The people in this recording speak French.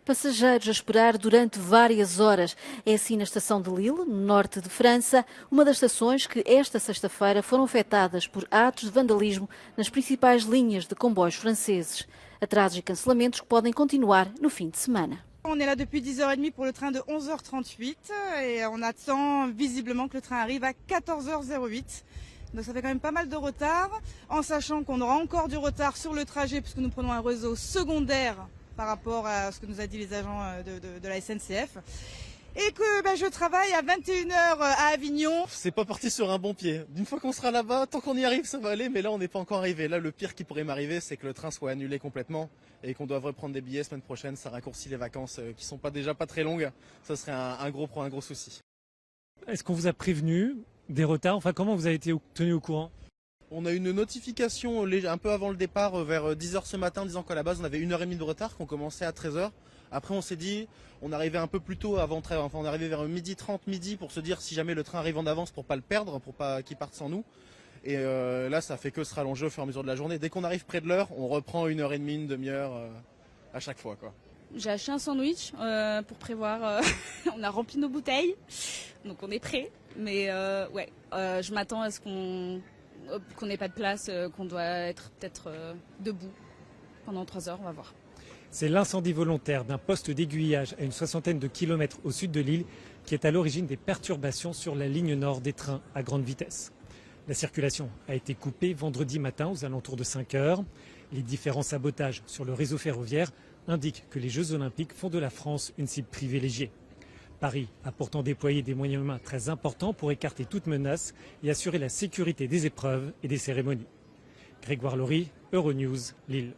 Passageiros a esperar durante várias horas. É assim na estação de Lille, no norte de França, uma das estações que esta sexta-feira foram afetadas por atos de vandalismo nas principais linhas de comboios franceses. Atrasos e cancelamentos que podem continuar no fim de semana. On est là depuis 10h30 pour le train de 11h38 et on attend visiblement que le train arrive à 14h08. Donc ça fait quand même pas mal de retard, en sachant qu'on aura encore du retard sur le trajet puisque nous prenons un réseau secondaire par rapport à ce que nous a dit les agents de la SNCF. Et que je travaille à 21h à Avignon. C'est pas parti sur un bon pied. D'une fois qu'on sera là-bas, tant qu'on y arrive, ça va aller, mais là on n'est pas encore arrivé. Là le pire qui pourrait m'arriver, c'est que le train soit annulé complètement et qu'on doive reprendre des billets semaine prochaine. Ça raccourcit les vacances qui sont déjà pas très longues. Ça serait un gros souci. Est-ce qu'on vous a prévenu des retards? Enfin, comment vous avez été tenu au courant? On a une notification un peu avant le départ, vers 10h ce matin, disant qu'à la base on avait 1h30 de retard, qu'on commençait à 13h. Après on s'est dit, on arrivait un peu plus tôt avant 13h, enfin on arrivait vers 12h30 midi pour se dire si jamais le train arrive en avance pour pas le perdre, pour pas qu'il parte sans nous. Et là ça fait que se rallonger au fur et à mesure de la journée. Dès qu'on arrive près de l'heure, on reprend 1h30, une demi-heure à chaque fois, quoi. J'ai acheté un sandwich pour prévoir, on a rempli nos bouteilles, donc on est prêt. Mais je m'attends à ce qu'on n'ait pas de place, qu'on doit être peut-être debout pendant 3 heures, on va voir. C'est l'incendie volontaire d'un poste d'aiguillage à une 60aine de kilomètres au sud de Lille qui est à l'origine des perturbations sur la ligne nord des trains à grande vitesse. La circulation a été coupée vendredi matin aux alentours de 5 heures. Les différents sabotages sur le réseau ferroviaire indiquent que les Jeux Olympiques font de la France une cible privilégiée. Paris a pourtant déployé des moyens humains très importants pour écarter toute menace et assurer la sécurité des épreuves et des cérémonies. Grégoire Laury, Euronews, Lille.